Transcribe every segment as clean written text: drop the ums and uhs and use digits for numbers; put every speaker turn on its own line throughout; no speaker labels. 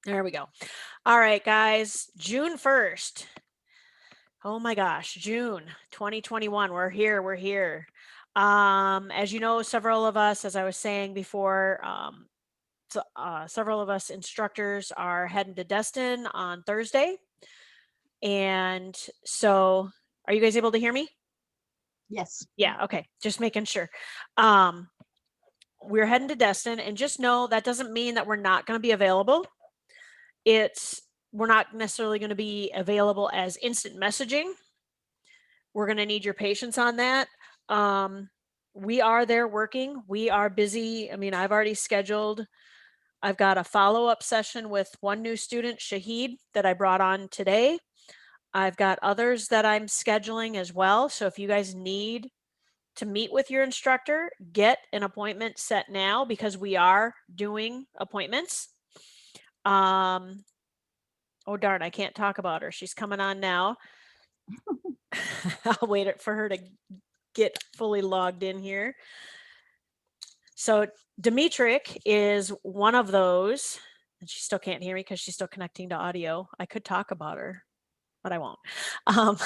There we go. All right, guys, June 1st. Oh my gosh, June 2021. We're here. We're here. As you know, several of us, as I was saying before, several of us instructors are heading to Destin on Thursday. And so, are you guys able to hear me?
Yes.
Yeah, okay. Just making sure. Um, we're heading to Destin, and just know that doesn't mean that we're not going to be available. It's we're not necessarily going to be available as instant messaging. We're going to need your patience on that. Um, we are there working. We are busy. I mean, I've already scheduled. I've got a follow-up session with one new student, Shahid, that I brought on today. I've got others that I'm scheduling as well. So if you guys need to meet with your instructor, get an appointment set now because we are doing appointments. Oh darn, I can't talk about her. She's coming on now. I'll wait for her to get fully logged in here. So Dimitrik is one of those, and she still can't hear me because she's still connecting to audio. I could talk about her, but I won't. Um,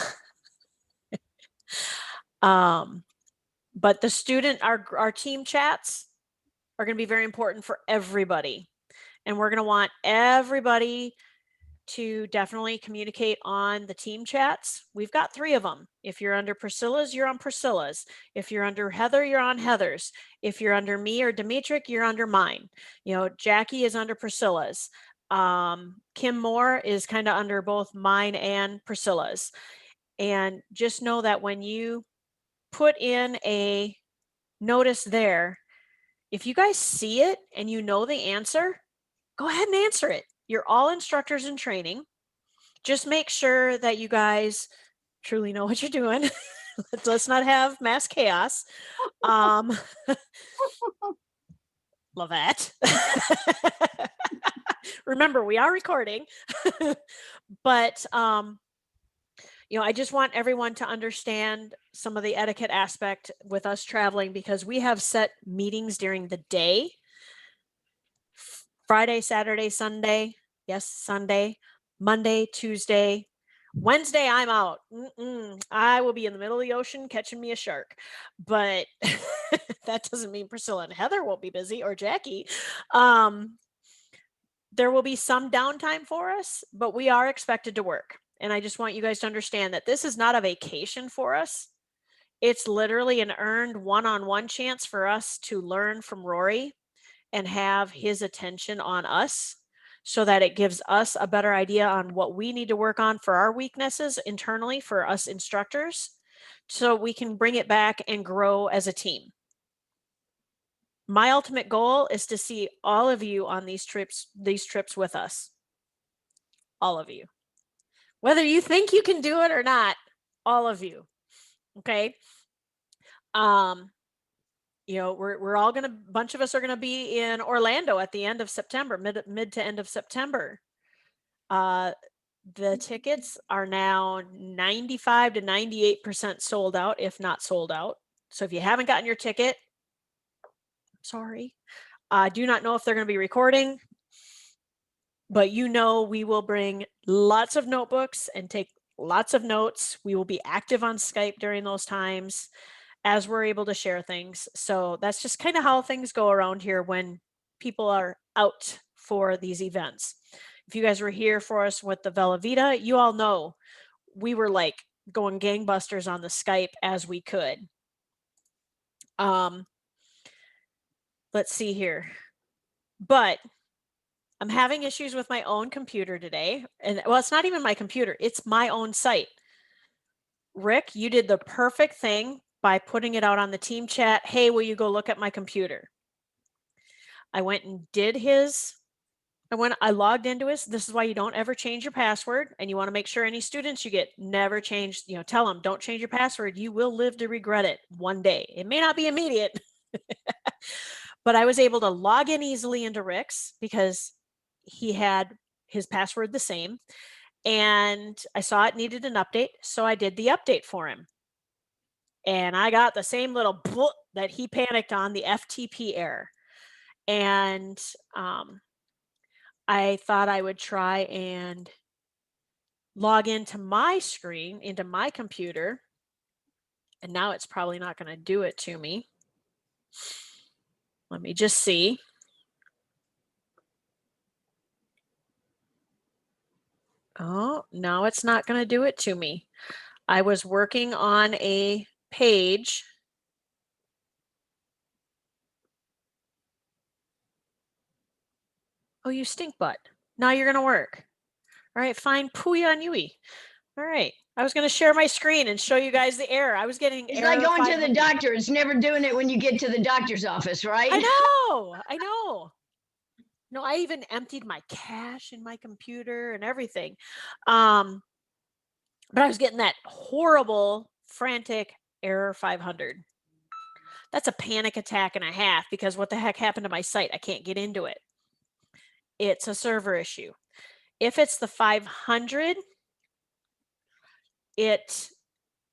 um, but the student, our team chats are going to be very important for everybody. And we're going to want everybody to definitely communicate on the team chats. We've got 3 of them. If you're under Priscilla's, you're on Priscilla's. If you're under Heather, you're on Heather's. If you're under me or Dimitrik, you're under mine. You know, Jackie is under Priscilla's. Kim Moore is kind of under both mine and Priscilla's. And just know that when you put in a notice there, if you guys see it and you know the answer, go ahead and answer it. You're all instructors in training. Just make sure that you guys truly know what you're doing. Let's not have mass chaos. Um, Lavette. Remember, we are recording. But I just want everyone to understand some of the etiquette aspect with us traveling because we have set meetings during the day. Friday, Saturday, Sunday. Yes, Sunday, Monday, Tuesday, Wednesday, I'm out. I will be in the middle of the ocean catching me a shark. But that doesn't mean Priscilla and Heather won't be busy or Jackie. There will be some downtime for us, but we are expected to work. And I just want you guys to understand that this is not a vacation for us. It's literally an earned one-on-one chance for us to learn from Rory and have his attention on us so that it gives us a better idea on what we need to work on for our weaknesses internally for us instructors so we can bring it back and grow as a team. My ultimate goal is to see all of you on these trips with us. All of you. Whether you think you can do it or not, all of you. Okay? We're all going to bunch of us are going to be in Orlando at the end of September, mid to end of September. The tickets are now 95 to 98% sold out, if not sold out. So if you haven't gotten your ticket, sorry. I do not know if they're going to be recording, but we will bring lots of notebooks and take lots of notes. We will be active on Skype during those times as we're able to share things. So that's just kind of how things go around here when people are out for these events. If you guys were here for us with the Vela Vita, you all know we were like going gangbusters on the Skype as we could. Let's see here. But I'm having issues with my own computer today. And well, it's not even my computer, it's my own site. Rick, you did the perfect thing by putting it out on the team chat. Hey, will you go look at my computer? I went and did his. And when I logged into his, this is why you don't ever change your password. And you want to make sure any students you get never change, tell them don't change your password. You will live to regret it one day. It may not be immediate. But I was able to log in easily into Rick's because he had his password the same. And I saw it needed an update. So I did the update for him. And I got the same little that he panicked on, the FTP error. And I thought I would try and log into my screen, into my computer, and now it's probably not going to do it to me. Let me just see. Oh, no, it's not going to do it to me. I was working on a page. Oh, you stink butt. Now you're going to work. All right, fine. Puya on Yui. All right. I was going to share my screen and show you guys the error. I was getting
It's
error
like going to
500.
the doctor. It's never doing it when you get to the doctor's office, right?
I know. I know. No, I even emptied my cache in my computer and everything. But I was getting that horrible, frantic error 500. That's a panic attack and a half because what the heck happened to my site? I can't get into it. It's a server issue. If it's the 500, it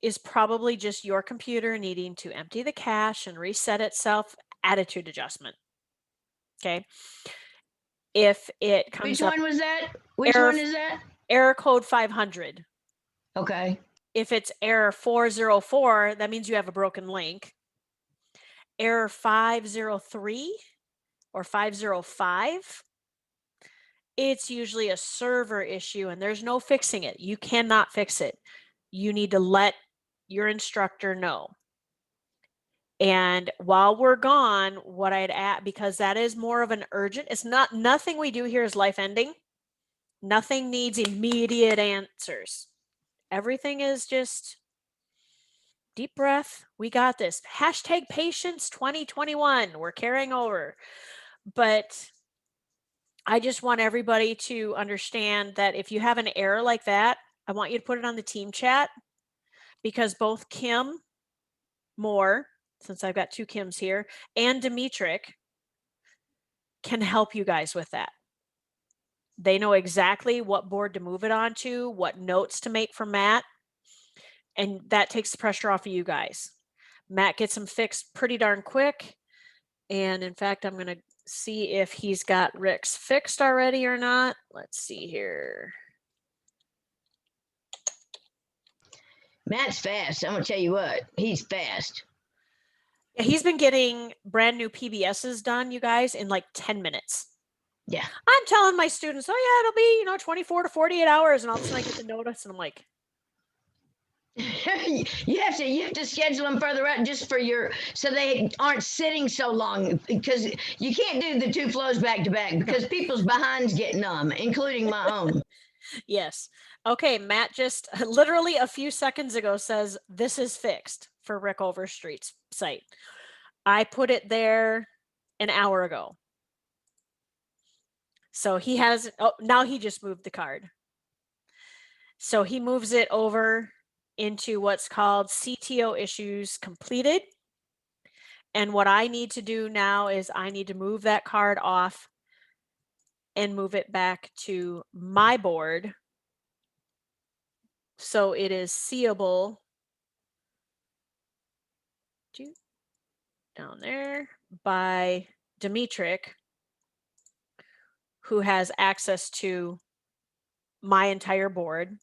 is probably just your computer needing to empty the cache and reset itself. Attitude adjustment. Okay. If it comes
Which
up,
one was that? Which
error,
one is that?
error code 500.
Okay.
If it's error 404, that means you have a broken link. Error 503 or 505, it's usually a server issue and there's no fixing it. You cannot fix it. You need to let your instructor know. And while we're gone, what I'd add, because that is more of an urgent, it's not, nothing we do here is life ending. Nothing needs immediate answers. Everything is just deep breath. We got this. Hashtag patience 2021. We're carrying over. But I just want everybody to understand that if you have an error like that, I want you to put it on the team chat because both Kim Moore, since I've got two Kims here, and Dimitrik can help you guys with that. They know exactly what board to move it onto, what notes to make for Matt, and that takes the pressure off of you guys. Matt gets them fixed pretty darn quick. And in fact, I'm going to see if he's got Rick's fixed already or not. Let's see here.
Matt's fast. I'm going to tell you what, he's fast.
Yeah, he's been getting brand new PBSs done, you guys, in like 10 minutes.
Yeah.
I'm telling my students, oh yeah, it'll be, 24 to 48 hours. And all of a sudden I get the notice and I'm like,
you have to schedule them further out just for so they aren't sitting so long, because you can't do the two flows back to back because people's behinds get numb, including my own.
Yes. Okay, Matt just literally a few seconds ago says this is fixed for Rick Overstreet's site. I put it there an hour ago. So he has, now he just moved the card. So he moves it over into what's called CTO issues completed. And what I need to do now is I need to move that card off and move it back to my board. So it is seeable down there by Dimitrik, who has access to my entire board.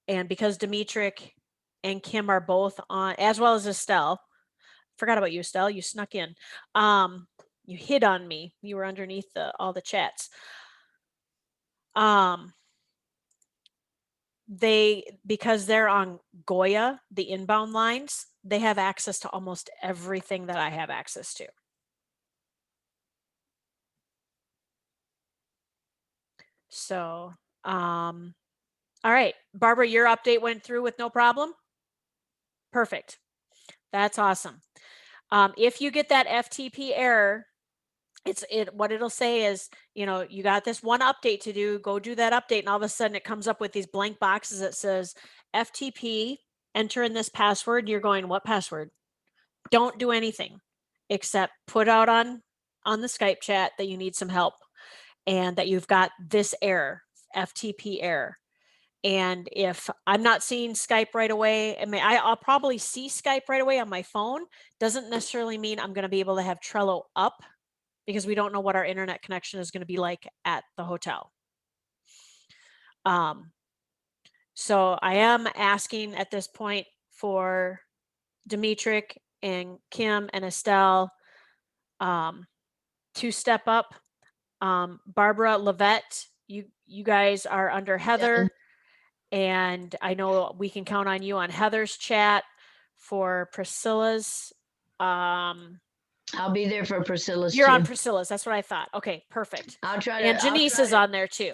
And because Dimitrik and Kim are both on, as well as Estelle, forgot about you, Estelle, you snuck in. You hid on me. You were underneath all the chats. Because they're on Goya, the inbound lines, they have access to almost everything that I have access to. So, all right, Barbara, your update went through with no problem. Perfect. That's awesome. If you get that FTP error, what it'll say is, you got this one update to do, go do that update. And all of a sudden it comes up with these blank boxes that says FTP, enter in this password. You're going, what password? Don't do anything except put out on the Skype chat that you need some help and that you've got this error, FTP error. And if I'm not seeing Skype right away, I'll probably see Skype right away on my phone. Doesn't necessarily mean I'm going to be able to have Trello up, because we don't know what our internet connection is going to be like at the hotel. So I am asking at this point for Demetric and Kim and Estelle to step up. Barbara Levette, you guys are under Heather, and I know we can count on you on Heather's chat for Priscilla's.
I'll be there for Priscilla's
You're
too.
on Priscilla's. That's what I thought. Okay, perfect.
I'll try to.
And Janice is on there too.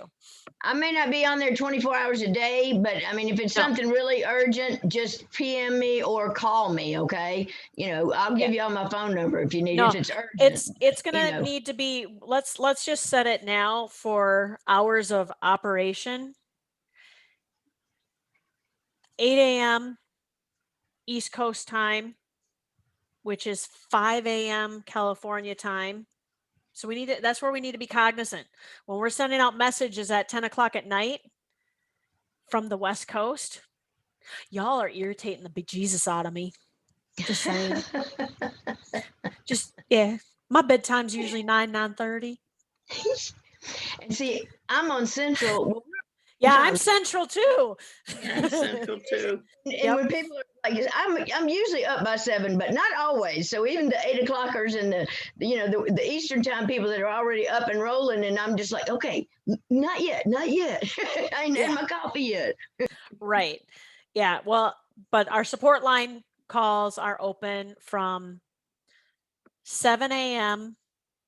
I may not be on there 24 hours a day, but I mean, if it's something really urgent, just PM me or call me. Okay. You know, I'll give you all my phone number if you need, if it's urgent.
It's going to need to be, let's just set it now for hours of operation. 8 a.m. East Coast time, which is 5 a.m. California time. So we need to, that's where we need to be cognizant. When we're sending out messages at 10 o'clock at night from the West Coast, y'all are irritating the bejesus out of me. Just saying. Yeah. My bedtime's usually 9:30.
And see, I'm on Central.
Yeah, I'm Central too.
Yeah, Central too.
And when people are like, I'm usually up by 7, but not always. So even the 8 o'clockers and the Eastern time people that are already up and rolling, and I'm just like, okay, not yet. I ain't had my coffee yet.
Right. Yeah. Well, but our support line calls are open from 7 a.m.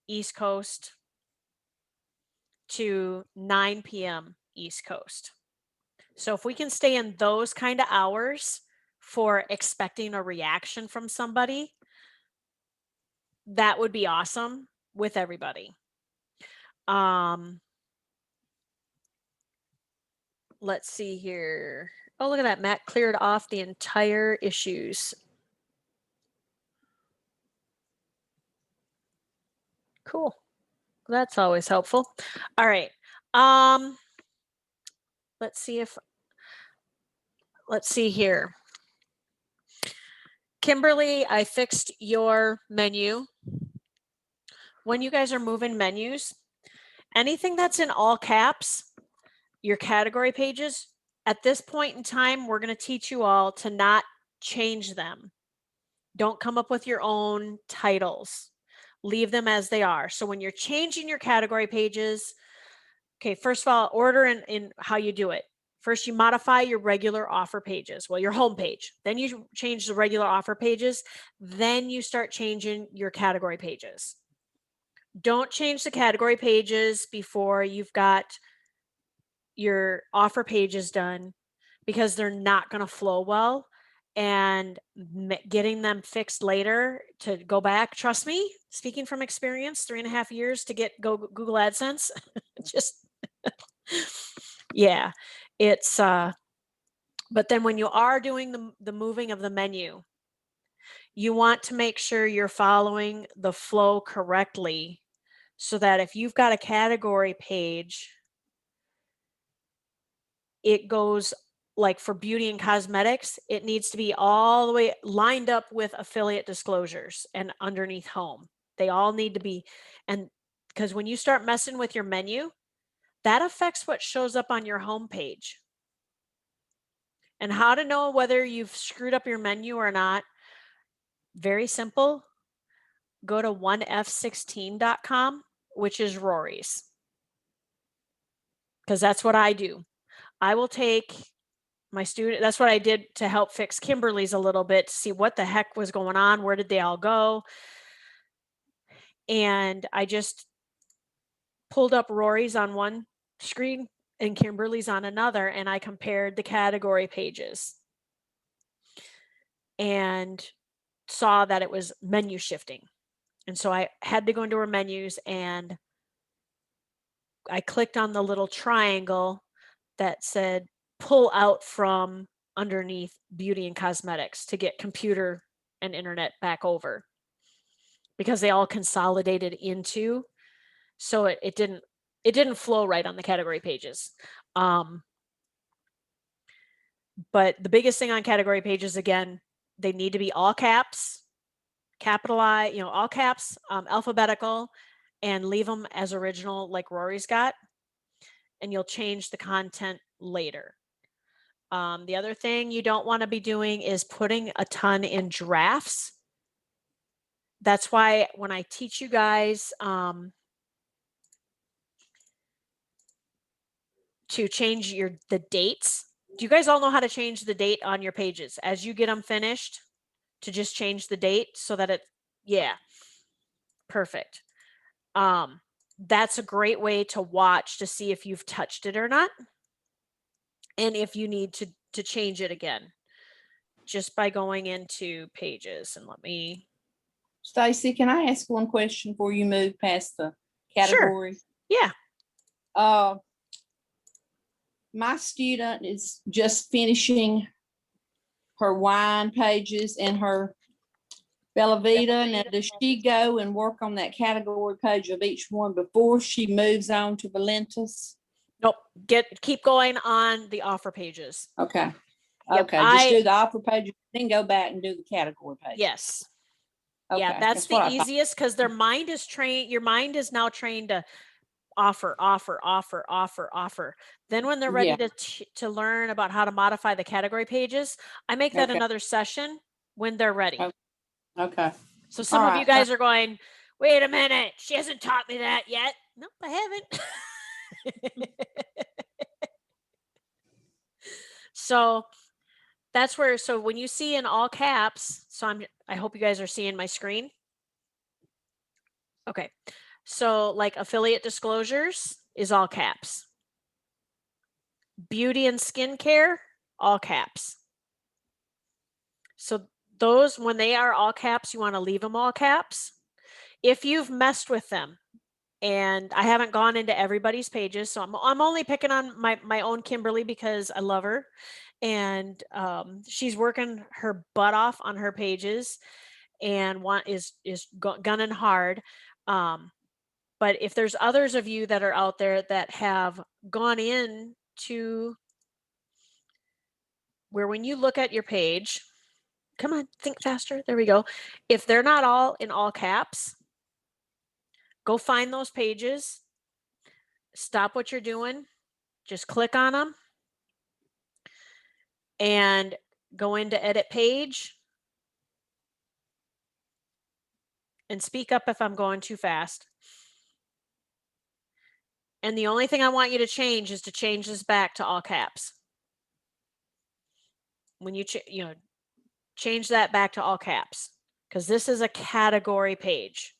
East Coast to 9 p.m. East Coast. So if we can stay in those kind of hours for expecting a reaction from somebody, that would be awesome with everybody. Let's see here. Oh, look at that. Matt cleared off the entire issues. Cool. That's always helpful. All right. Let's see here. Kimberly, I fixed your menu. When you guys are moving menus, anything that's in all caps, your category pages, at this point in time, we're going to teach you all to not change them. Don't come up with your own titles. Leave them as they are. So when you're changing your category pages, okay, first of all, order in how you do it. First, you modify your regular offer pages, well, your home page. Then you change the regular offer pages. Then you start changing your category pages. Don't change the category pages before you've got your offer pages done, because they're not going to flow well. And getting them fixed later to go back, trust me, speaking from experience, 3.5 years to get Google AdSense, just yeah, it's but then when you are doing the moving of the menu, you want to make sure you're following the flow correctly, so that if you've got a category page, it goes like for beauty and cosmetics, it needs to be all the way lined up with affiliate disclosures and underneath home. They all need to be, and because when you start messing with your menu, that affects what shows up on your home page. And how to know whether you've screwed up your menu or not, very simple. Go to onef16.com, which is Rory's, because that's what I do. I will take my student, that's what I did to help fix Kimberly's a little bit, to see what the heck was going on. Where did they all go? And I just pulled up Rory's on one screen and Kimberly's on another, and I compared the category pages and saw that it was menu shifting. And so I had to go into her menus, and I clicked on the little triangle that said pull out from underneath beauty and cosmetics to get computer and internet back over, because they all consolidated into, so it didn't flow right on the category pages. But the biggest thing on category pages, again, they need to be all caps, capitalize, all caps, alphabetical, and leave them as original like Rory's got, and you'll change the content later. The other thing you don't want to be doing is putting a ton in drafts. That's why when I teach you guys to change the dates, do you guys all know how to change the date on your pages as you get them finished, to just change the date so that yeah, perfect. That's a great way to watch to see if you've touched it or not, and if you need to change it again, just by going into pages. And let me.
Stacy, can I ask one question before you move past the
Sure.
category?
Yeah.
My student is just finishing her wine pages and her Bella Vita. Now, does she go and work on that category page of each one before she moves on to Valentis?
Nope. Keep going on the offer pages.
Okay.
Yep,
Okay. Just do the offer page, then go back and do the category page.
Yes.
Okay,
Yeah, that's the easiest, because their mind is trained. Your mind is now trained to offer, offer, offer, offer, offer. Then when they're ready to learn about how to modify the category pages, I make that another session when they're ready.
Okay.
So some of you guys are going, wait a minute, she hasn't taught me that yet. Nope, I haven't. So that's where, so when you see in all caps, so I hope you guys are seeing my screen. Okay. So like affiliate disclosures is all caps. Beauty and skincare, all caps. So those, when they are all caps, you want to leave them all caps. If you've messed with them, and I haven't gone into everybody's pages, so I'm only picking on my own Kimberly because I love her, and she's working her butt off on her pages, and is gunning hard. But if there's others of you that are out there that have gone in to where, when you look at your page, come on, think faster. There we go. If they're not all in all caps, go find those pages, stop what you're doing, just click on them, and go into edit page, and speak up if I'm going too fast. And the only thing I want you to change is to change this back to all caps. When you change that back to all caps, because this is a category page,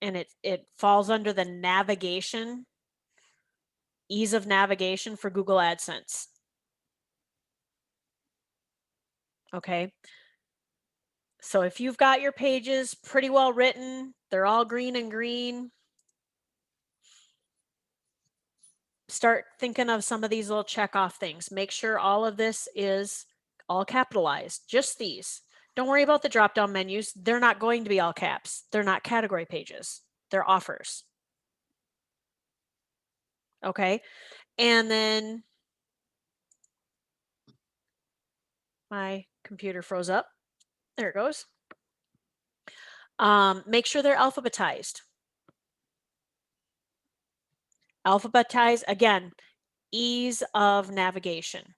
and it falls under the navigation, ease of navigation for Google AdSense. Okay. So if you've got your pages pretty well written, they're all green and green, start thinking of some of these little check off things. Make sure all of this is all capitalized, just these. Don't worry about the drop down menus. They're not going to be all caps. They're not category pages. They're offers. Okay. And then my computer froze up. There it goes. Make sure they're alphabetized. Alphabetize, again, ease of navigation.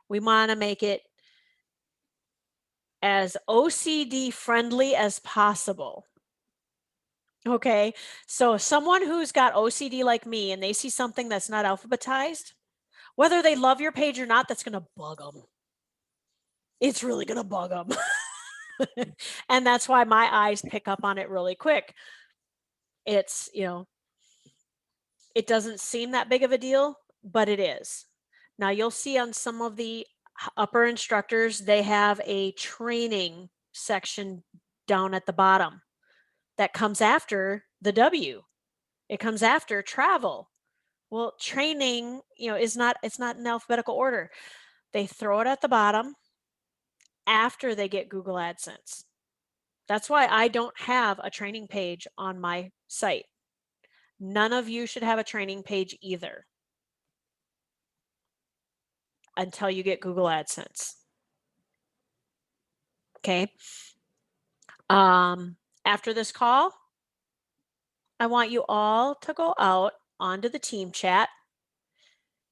We want to make it as OCD friendly as possible. Okay, so someone who's got OCD like me and they see something that's not alphabetized, whether they love your page or not, that's going to bug them. It's really going to bug them. And that's why my eyes pick up on it really quick. It's, it doesn't seem that big of a deal, but it is. Now you'll see on some of the upper instructors, they have a training section down at the bottom that comes after the W. It comes after travel. Well, training, it's not in alphabetical order. They throw it at the bottom after they get Google AdSense. That's why I don't have a training page on my site. None of you should have a training page either until you get Google AdSense. Okay. After this call, I want you all to go out onto the team chat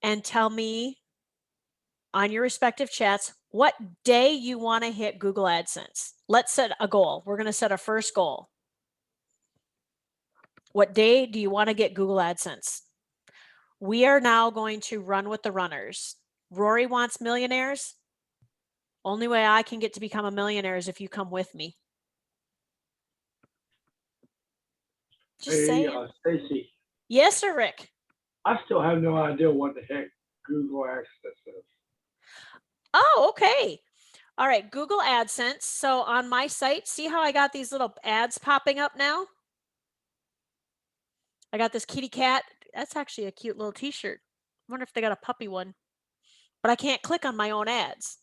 and tell me on your respective chats what day you want to hit Google AdSense. Let's set a goal. We're going to set a first goal. What day do you want to get Google AdSense? We are now going to run with the runners. Rory wants millionaires. Only way I can get to become a millionaire is if you come with me. Just
Hey,
saying.
Stacy,
Yes, sir, Rick.
I still have no idea what the heck Google Access is.
Oh, okay. All right, Google AdSense. So on my site, see how I got these little ads popping up now? I got this kitty cat. That's actually a cute little t-shirt. I wonder if they got a puppy one. But I can't click on my own ads.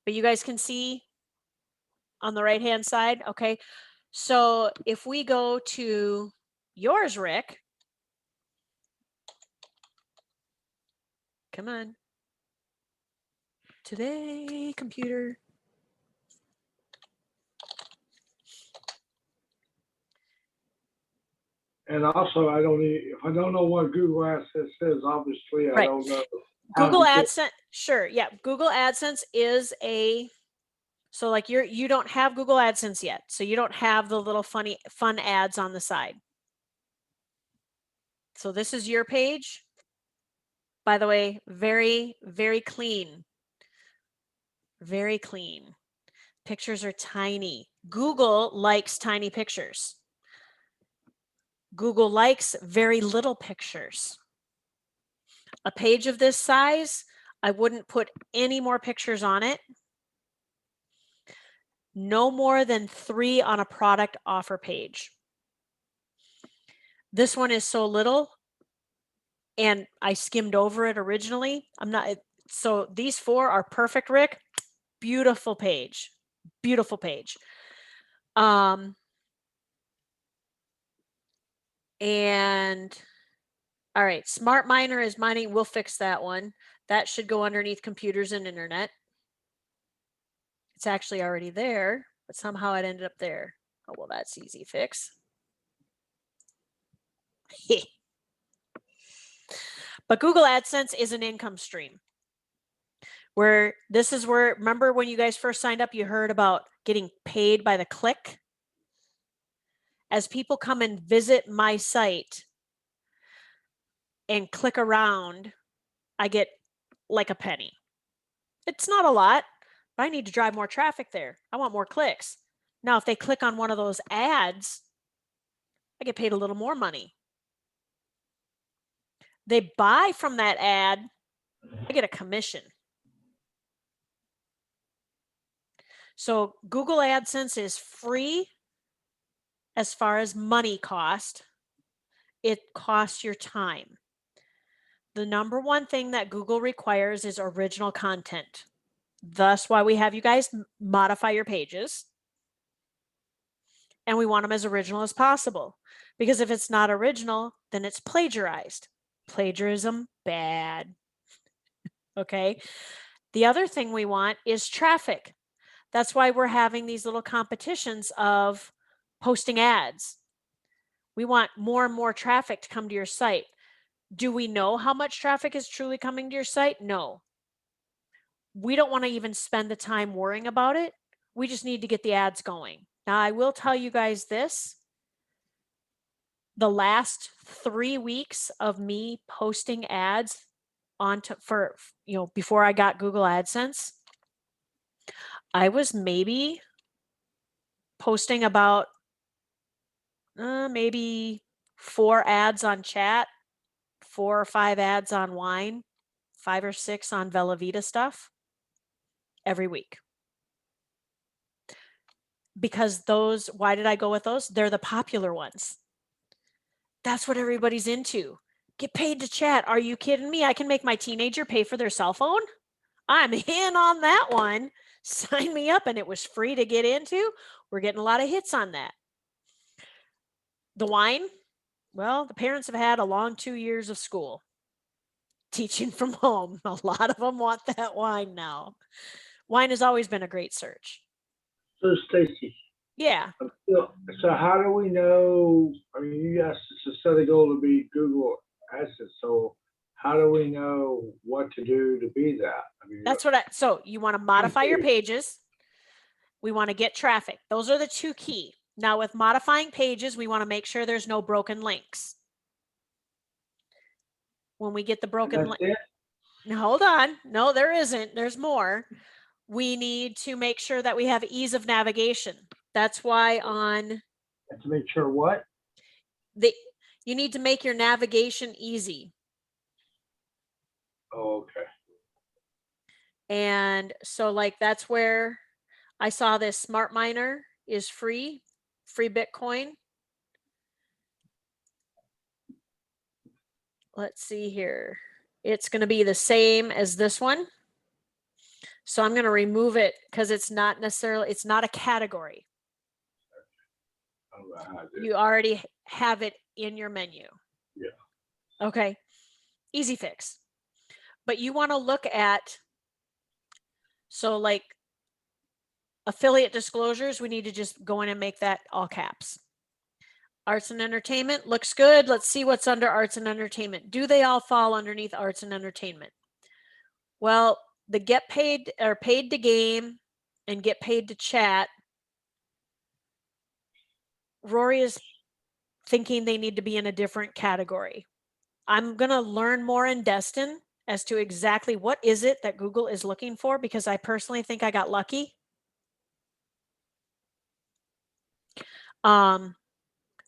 But you guys can see on the right-hand side, okay? So if we go to yours, Rick. Come on. Today, computer.
And also, if I don't know what Google Access is, obviously I
Right.
don't know. how
Google
to get-
AdSense, sure, yeah. Google AdSense is so like you don't have Google AdSense yet. So you don't have the little fun ads on the side. So this is your page. By the way, very, very clean. Very clean. Pictures are tiny. Google likes tiny pictures. Google likes very little pictures. A page of this size, I wouldn't put any more pictures on it. No more than 3 on a product offer page. This one is so little, and I skimmed over it originally. So these 4 are perfect, Rick. Beautiful page. Beautiful page. And all right, Smart Miner is mining. We'll fix that one. That should go underneath computers and internet. It's actually already there, but somehow it ended up there. Oh, well, that's easy fix. But Google AdSense is an income stream. Remember when you guys first signed up, you heard about getting paid by the click? As people come and visit my site and click around, I get like a penny. It's not a lot, but I need to drive more traffic there. I want more clicks. Now, if they click on one of those ads, I get paid a little more money. They buy from that ad, I get a commission. So Google AdSense is free as far as money cost. It costs your time. The number one thing that Google requires is original content. Thus why we have you guys modify your pages. And we want them as original as possible. Because if it's not original, then it's plagiarized. Plagiarism, bad. Okay. The other thing we want is traffic. That's why we're having these little competitions of posting ads. We want more and more traffic to come to your site. Do we know how much traffic is truly coming to your site? No. We don't want to even spend the time worrying about it. We just need to get the ads going. Now, I will tell you guys this. The last 3 weeks of me posting ads before I got Google AdSense, I was maybe posting about maybe 4 ads on chat, 4 or 5 ads on wine, 5 or 6 on Velveeta stuff every week. Because why did I go with those? They're the popular ones. That's what everybody's into. Get paid to chat. Are you kidding me? I can make my teenager pay for their cell phone. I'm in on that one. Sign me up, and it was free to get into. We're getting a lot of hits on that. The wine, well, the parents have had a long 2 years of school teaching from home. A lot of them want that wine now. Wine has always been a great search.
So Stacy,
Yeah.
So how do we know, I mean, you asked us to set a goal to be Google AdSense, so how do we know what to do to be that? I mean,
That's what so you want to modify your pages. We want to get traffic. Those are the two key. Now with modifying pages, we want to make sure there's no broken links. When we get the broken
that's
link,
it?
hold on. No, there isn't. There's more. We need to make sure that we have ease of navigation. That's why on
To make sure what?
you need to make your navigation easy.
Oh, okay.
And so like that's where I saw this Smart Miner is free Bitcoin. Let's see here. It's going to be the same as this one. So I'm going to remove it because it's not a category.
I don't know how to do it.
You already have it in your menu.
Yeah.
Okay. Easy fix. But you want to look at, so like affiliate disclosures, we need to just go in and make that all caps. Arts and entertainment looks good. Let's see what's under arts and entertainment. Do they all fall underneath arts and entertainment? Well, the get paid or paid to game and get paid to chat, Rory is thinking they need to be in a different category. I'm going to learn more in Destin as to exactly what is it that Google is looking for, because I personally think I got lucky.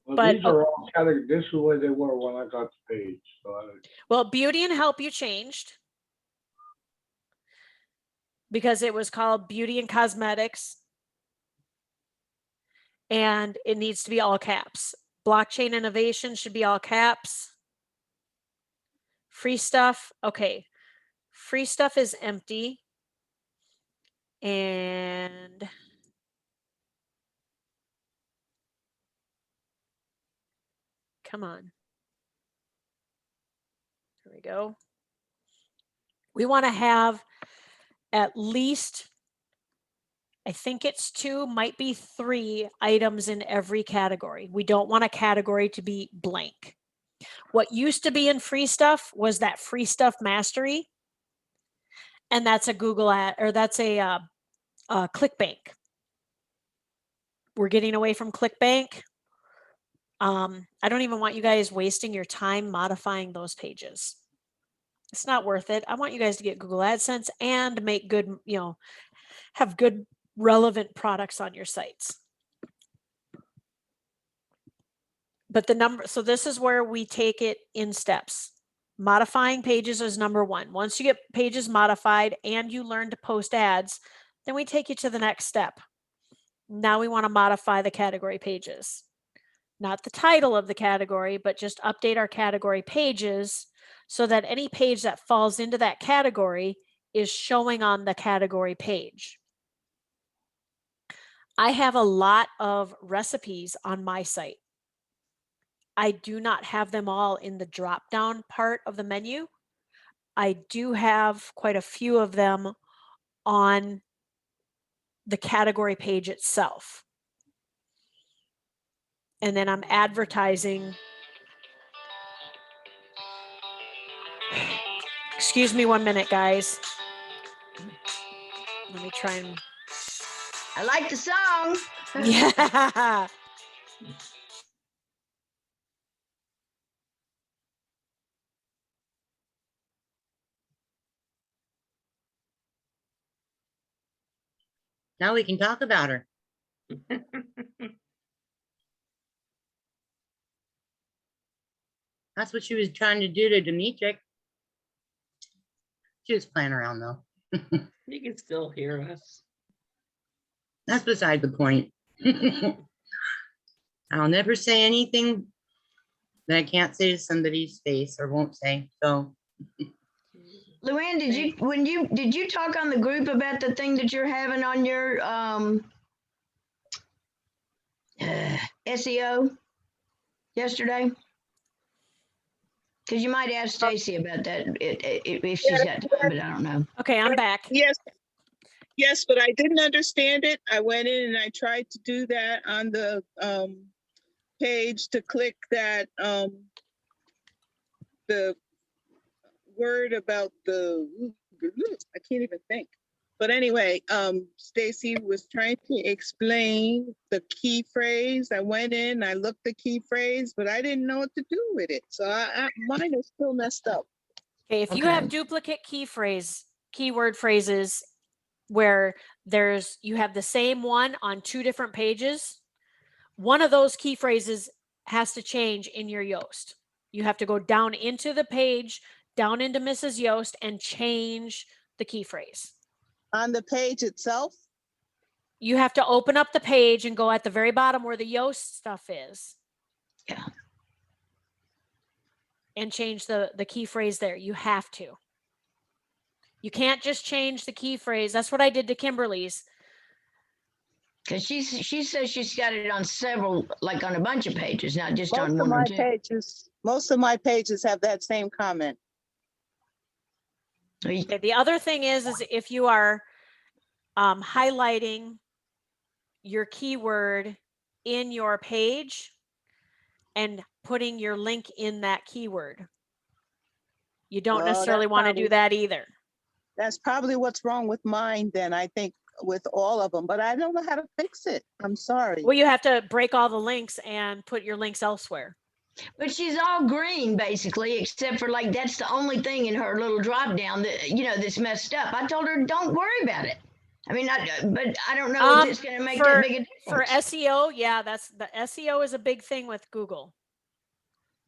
Well,
But
these are all categories. This is the way they were when I got the page. So
well, beauty and help you changed because it was called beauty and cosmetics, and it needs to be all caps. Blockchain innovation should be all caps. Free stuff, okay. Free stuff is empty. And come on. There we go. We want to have at least, I think it's 2, might be 3 items in every category. We don't want a category to be blank. What used to be in free stuff was that free stuff mastery. And that's a Google ad, or that's a ClickBank. We're getting away from ClickBank. I don't even want you guys wasting your time modifying those pages. It's not worth it. I want you guys to get Google AdSense and make good, have good relevant products on your sites. But so this is where we take it in steps. Modifying pages is number 1. Once you get pages modified and you learn to post ads, then we take you to the next step. Now we want to modify the category pages. Not the title of the category, but just update our category pages so that any page that falls into that category is showing on the category page. I have a lot of recipes on my site. I do not have them all in the drop-down part of the menu. I do have quite a few of them on the category page itself. And then I'm advertising. Excuse me 1 minute, guys. Let me try and.
I like the song.
Yeah.
Now we can talk about her. That's what she was trying to do to Demetric. She was playing around though.
You can still hear us.
That's beside the point. I'll never say anything that I can't say to somebody's face or won't say. So
Luann, did you talk on the group about the thing that you're having on your SEO yesterday? Because you might ask Stacy about that if she's got time, but I don't know.
Okay, I'm back.
Yes.
Yes, but I didn't understand it. I went in and I tried to do that on the page to click that the word about the I can't even think. But anyway, Stacy was trying to explain the key phrase. I went in, I looked the key phrase, but I didn't know what to do with it. So mine is still messed up.
Okay, if you have
Okay.
duplicate keyword phrases where you have the same one on 2 different pages, one of those key phrases has to change in your Yoast. You have to go down into the page, down into Mrs. Yoast, and change the key phrase.
On the page itself?
You have to open up the page and go at the very bottom where the Yoast stuff is.
Yeah.
And change the key phrase there. You have to. You can't just change the key phrase. That's what I did to Kimberly's.
Because she says she's got it on several, like on a bunch of pages, not just on
Most of
one or
my
two.
pages, most of my pages have that same comment.
Okay, the other thing is if you are highlighting your keyword in your page and putting your link in that keyword, you don't
Well,
necessarily
that's
want to do
probably-
that either.
That's probably what's wrong with mine then, I think, with all of them, but I don't know how to fix it. I'm sorry.
Well, you have to break all the links and put your links elsewhere.
But she's all green basically, except for like that's the only thing in her little drop down that that's messed up. I told her don't worry about it. I mean, but I don't know if it's going to make that big a
For
difference.
SEO, yeah, the SEO is a big thing with Google.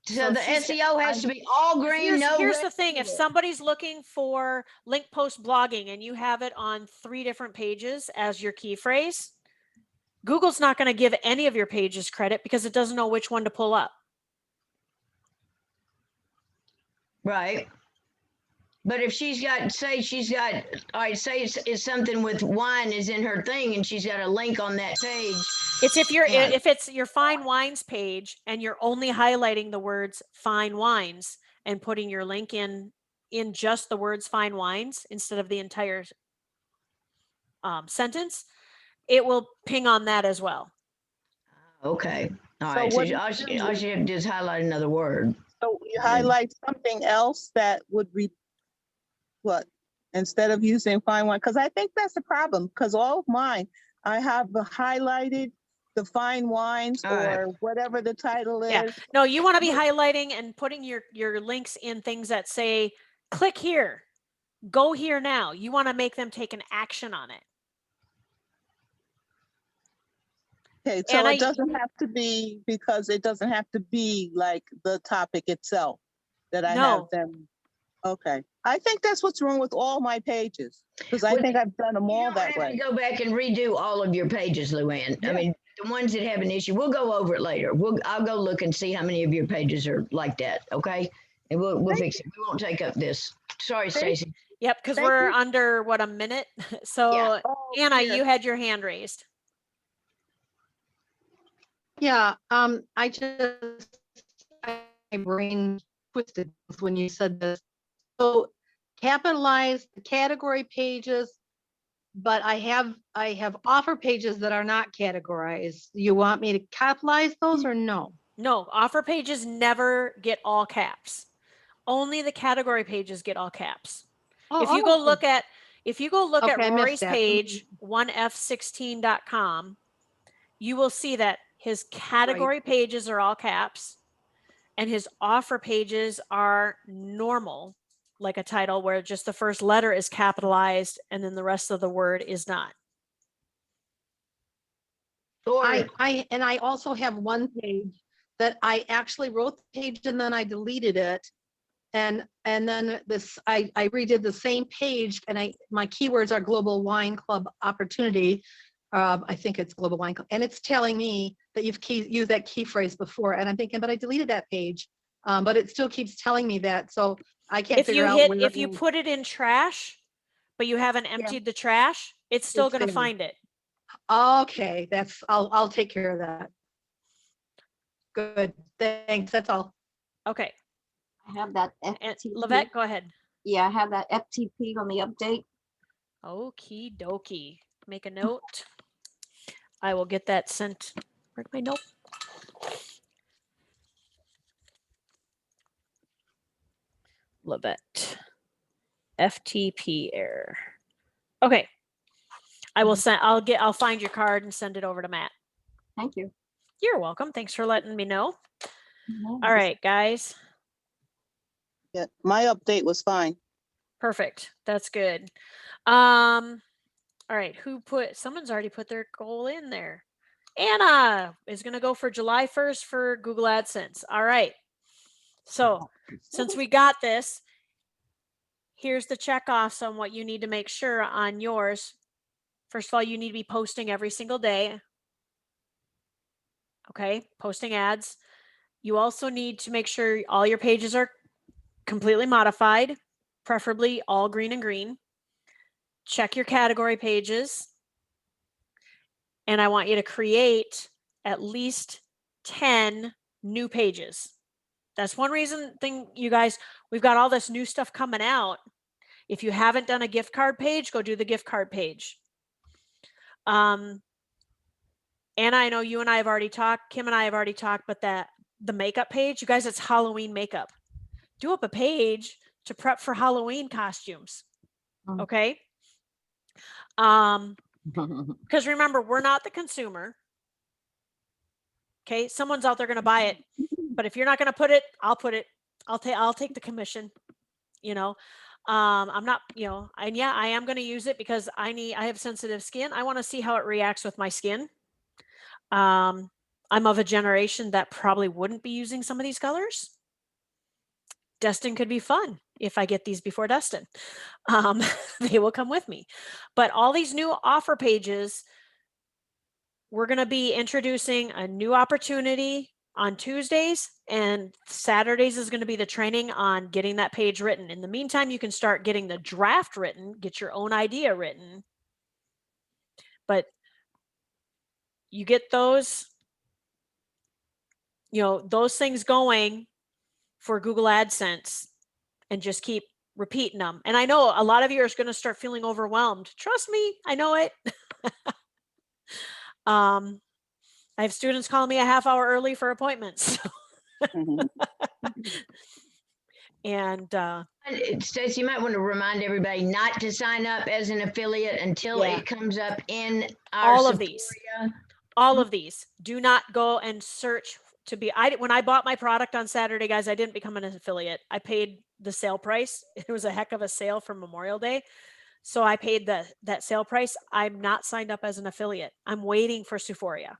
So the
she's-
SEO has to be all green.
Here's
no
the thing: if somebody's looking for link post blogging and you have it on 3 different pages as your key phrase, Google's not going to give any of your pages credit because it doesn't know which one to pull up.
Right. But if she's got, say it's something with wine is in her thing and she's got a link on that page.
It's
Yeah.
if it's your fine wines page and you're only highlighting the words fine wines and putting your link in just the words fine wines instead of the entire sentence, it will ping on that as well.
Okay. All
So
right.
what
So
do
all
you
she,
do?
all she have to do is highlight another word.
So you highlight something else that would be what, instead of using fine wine, because I think that's a problem, because all of mine, I have highlighted the fine wines
All right.
or whatever the title is.
Yeah. No, you want to be highlighting and putting your links in things that say, click here, go here now. You want to make them take an action on it.
Okay, so
And
it doesn't have to be, because it doesn't have to be like the topic itself that I have
No.
them. Okay, I think that's what's wrong with all my pages, because I
Well,
think I've done them
You
all
don't
that
have to
way.
go back and redo all of your pages, Luann. I
Yeah.
mean, the ones that have an issue, we'll go over it later. I'll go look and see how many of your pages are like that. Okay. And we'll fix it. We won't take up this. Sorry,
Thank
Stacy.
Yep, because
Thank
we're
you.
under a minute. So
Yeah.
Oh,
Anna,
here.
you had your hand raised.
Yeah, my brain twisted when you said this. So capitalize the category pages, but I have offer pages that are not categorized. You want me to capitalize those or no?
No, offer pages never get all caps. Only the category pages get all caps. If you go look at
Okay, I missed
Rory's
that.
page, 1f16.com, you will see that his category pages are all caps and his offer pages are normal, like a title where just the first letter is capitalized and then the rest of the word is not.
Or
I also have one page that I actually wrote the page and then I deleted it. And then I redid the same page and my keywords are Global Wine Club Opportunity. I think it's Global Wine Club, and it's telling me that you've used that key phrase before. And I'm thinking, but I deleted that page, but it still keeps telling me that. So I can't
If
figure
you
out
if you put it in trash, but you haven't emptied the trash, it's still
It's
going to
there.
find it.
Okay, I'll take care of that. Good, thanks. That's all.
Okay.
I have that
And
FTP.
Lavette, go ahead.
Yeah, I have that FTP on the update.
Okie dokie. Make a note. I will get that sent. Where'd my note? Levette. FTP error. Okay. I will send, I'll find your card and send it over to Matt.
Thank you.
You're welcome. Thanks for letting me know. All right, guys.
Yeah, my update was fine.
Perfect. That's good. All right, someone's already put their goal in there. Anna is going to go for July 1st for Google AdSense. All right. So since we got this, here's the checkoffs on what you need to make sure on yours. First of all, you need to be posting every single day. Okay, posting ads. You also need to make sure all your pages are completely modified, preferably all green and green. Check your category pages. And I want you to create at least 10 new pages. That's one thing, you guys, we've got all this new stuff coming out. If you haven't done a gift card page, go do the gift card page. Anna, I know you and I have already talked, Kim and I have already talked, but the makeup page, you guys, it's Halloween makeup. Do up a page to prep for Halloween costumes. Okay. Because remember, we're not the consumer. Okay. Someone's out there going to buy it, but if you're not going to put it, I'll put it. I'll take the commission, you know. I'm not, you know, and yeah, I am going to use it because I have sensitive skin. I want to see how it reacts with my skin. I'm of a generation that probably wouldn't be using some of these colors. Dustin could be fun if I get these before Dustin. They will come with me. But all these new offer pages, we're going to be introducing a new opportunity on Tuesdays, and Saturdays is going to be the training on getting that page written. In the meantime, you can start getting the draft written, get your own idea written. But you get those, you know, those things going for Google AdSense and just keep repeating them. And I know a lot of you are going to start feeling overwhelmed. Trust me, I know it. I have students calling me a half hour early for appointments. And
Stacey, you might want to remind everybody not to sign up as an affiliate until
Yeah.
it comes up in our
all of these,
Sephora.
all of these, do not go and search to be, when I bought my product on Saturday, guys, I didn't become an affiliate. I paid the sale price. It was a heck of a sale for Memorial Day. So I paid that sale price. I'm not signed up as an affiliate. I'm waiting for Sephora.